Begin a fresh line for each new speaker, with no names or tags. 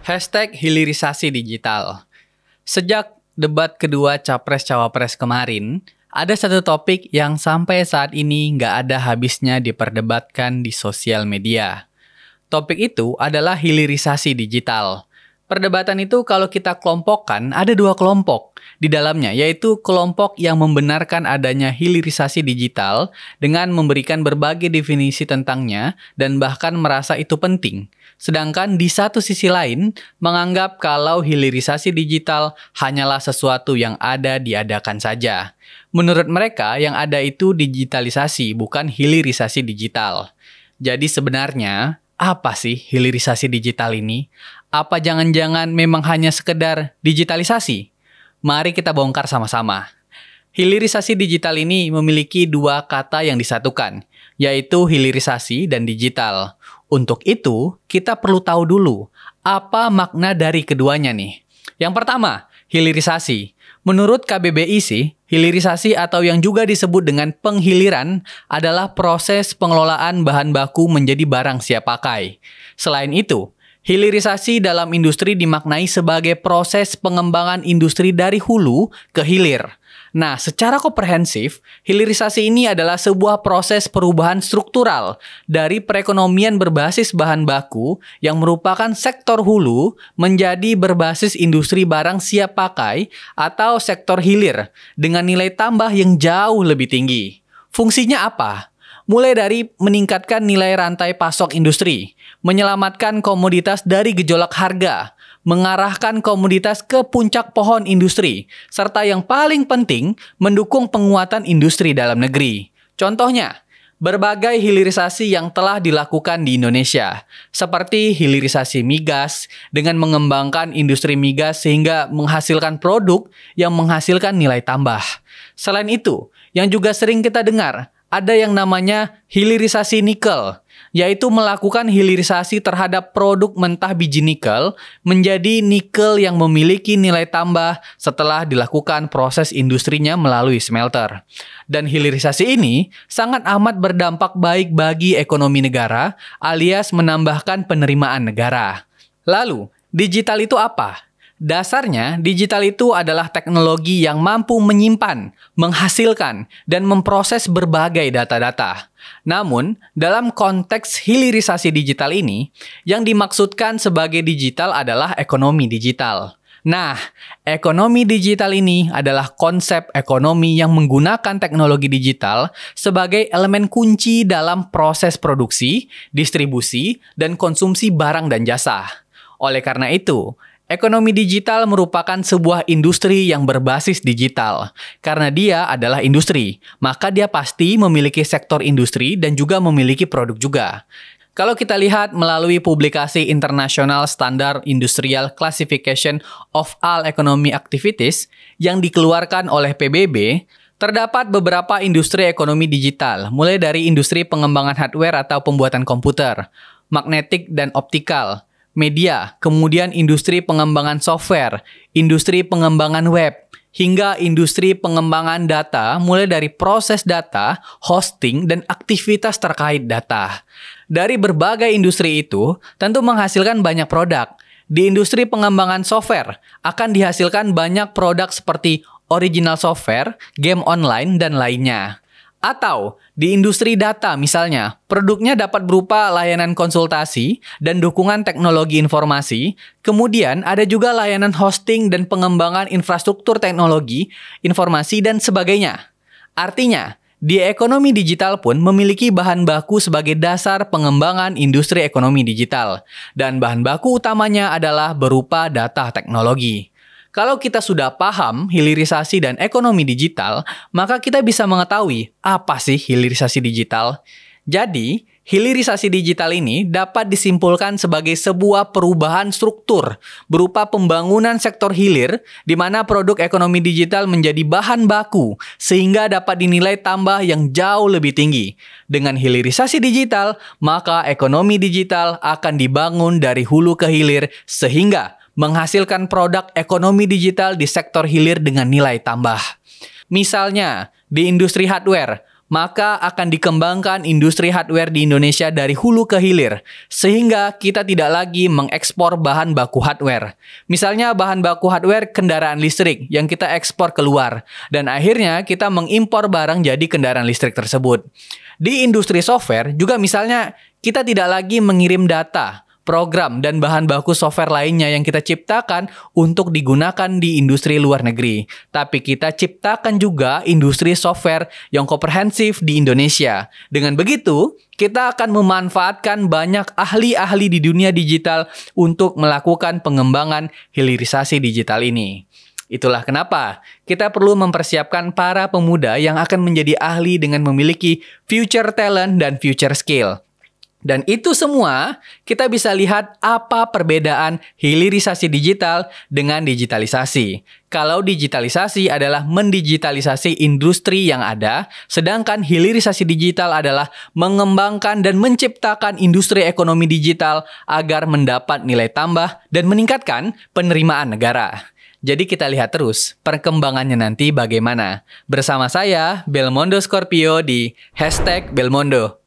Hilirisasi digital. Sejak debat kedua Capres-Cawapres kemarin, ada satu topik yang sampai saat ini nggak ada habisnya diperdebatkan di sosial media. Topik itu adalah hilirisasi digital. Perdebatan itu kalau kita kelompokkan, ada dua kelompok di dalamnya, yaitu kelompok yang membenarkan adanya hilirisasi digital dengan memberikan berbagai definisi tentangnya dan bahkan merasa itu penting. Sedangkan di satu sisi lain, menganggap kalau hilirisasi digital hanyalah sesuatu yang ada diadakan saja. Menurut mereka, yang ada itu digitalisasi, bukan hilirisasi digital. Jadi sebenarnya, apa sih hilirisasi digital ini? Apa jangan-jangan memang hanya sekedar digitalisasi? Mari kita bongkar sama-sama. Hilirisasi digital ini memiliki dua kata yang disatukan, yaitu hilirisasi dan digital. Untuk itu, kita perlu tahu dulu apa makna dari keduanya nih. Yang pertama, hilirisasi. Menurut KBBI sih, hilirisasi atau yang juga disebut dengan penghiliran adalah proses pengelolaan bahan baku menjadi barang siap pakai. Selain itu, hilirisasi dalam industri dimaknai sebagai proses pengembangan industri dari hulu ke hilir. Nah, secara komprehensif, hilirisasi ini adalah sebuah proses perubahan struktural dari perekonomian berbasis bahan baku yang merupakan sektor hulu menjadi berbasis industri barang siap pakai atau sektor hilir dengan nilai tambah yang jauh lebih tinggi. Fungsinya apa? Mulai dari meningkatkan nilai rantai pasok industri, menyelamatkan komoditas dari gejolak harga, mengarahkan komoditas ke puncak pohon industri, serta yang paling penting, mendukung penguatan industri dalam negeri. Contohnya, berbagai hilirisasi yang telah dilakukan di Indonesia, seperti hilirisasi migas dengan mengembangkan industri migas sehingga menghasilkan produk yang menghasilkan nilai tambah. Selain itu, yang juga sering kita dengar, ada yang namanya hilirisasi nikel, yaitu melakukan hilirisasi terhadap produk mentah biji nikel menjadi nikel yang memiliki nilai tambah setelah dilakukan proses industrinya melalui smelter. Dan hilirisasi ini sangat amat berdampak baik bagi ekonomi negara alias menambahkan penerimaan negara. Lalu, digital itu apa? Dasarnya, digital itu adalah teknologi yang mampu menyimpan, menghasilkan, dan memproses berbagai data-data. Namun, dalam konteks hilirisasi digital ini, yang dimaksudkan sebagai digital adalah ekonomi digital. Nah, ekonomi digital ini adalah konsep ekonomi yang menggunakan teknologi digital sebagai elemen kunci dalam proses produksi, distribusi, dan konsumsi barang dan jasa. Oleh karena itu, ekonomi digital merupakan sebuah industri yang berbasis digital. Karena dia adalah industri, maka dia pasti memiliki sektor industri dan juga memiliki produk juga. Kalau kita lihat melalui publikasi International Standard Industrial Classification of All Economic Activities yang dikeluarkan oleh PBB, terdapat beberapa industri ekonomi digital, mulai dari industri pengembangan hardware atau pembuatan komputer, magnetik dan optikal, media, kemudian industri pengembangan software, industri pengembangan web, hingga industri pengembangan data mulai dari proses data, hosting, dan aktivitas terkait data. Dari berbagai industri itu, tentu menghasilkan banyak produk. Di industri pengembangan software, akan dihasilkan banyak produk seperti original software, game online, dan lainnya. Atau di industri data misalnya, produknya dapat berupa layanan konsultasi dan dukungan teknologi informasi, kemudian ada juga layanan hosting dan pengembangan infrastruktur teknologi, informasi, dan sebagainya. Artinya, di ekonomi digital pun memiliki bahan baku sebagai dasar pengembangan industri ekonomi digital, dan bahan baku utamanya adalah berupa data teknologi. Kalau kita sudah paham hilirisasi dan ekonomi digital, maka kita bisa mengetahui apa sih hilirisasi digital. Jadi, hilirisasi digital ini dapat disimpulkan sebagai sebuah perubahan struktur berupa pembangunan sektor hilir di mana produk ekonomi digital menjadi bahan baku sehingga dapat dinilai tambah yang jauh lebih tinggi. Dengan hilirisasi digital, maka ekonomi digital akan dibangun dari hulu ke hilir sehingga menghasilkan produk ekonomi digital di sektor hilir dengan nilai tambah. Misalnya, di industri hardware, maka akan dikembangkan industri hardware di Indonesia dari hulu ke hilir, sehingga kita tidak lagi mengekspor bahan baku hardware. Misalnya bahan baku hardware kendaraan listrik yang kita ekspor keluar, dan akhirnya kita mengimpor barang jadi kendaraan listrik tersebut. Di industri software juga misalnya kita tidak lagi mengirim data, program, dan bahan baku software lainnya yang kita ciptakan untuk digunakan di industri luar negeri. Tapi kita ciptakan juga industri software yang komprehensif di Indonesia. Dengan begitu, kita akan memanfaatkan banyak ahli-ahli di dunia digital untuk melakukan pengembangan hilirisasi digital ini. Itulah kenapa kita perlu mempersiapkan para pemuda yang akan menjadi ahli dengan memiliki future talent dan future skill. Dan itu semua kita bisa lihat apa perbedaan hilirisasi digital dengan digitalisasi. Kalau digitalisasi adalah mendigitalisasi industri yang ada, sedangkan hilirisasi digital adalah mengembangkan dan menciptakan industri ekonomi digital agar mendapat nilai tambah dan meningkatkan penerimaan negara. Jadi kita lihat terus perkembangannya nanti bagaimana. Bersama saya, Belmondo Scorpio di #Belmondo.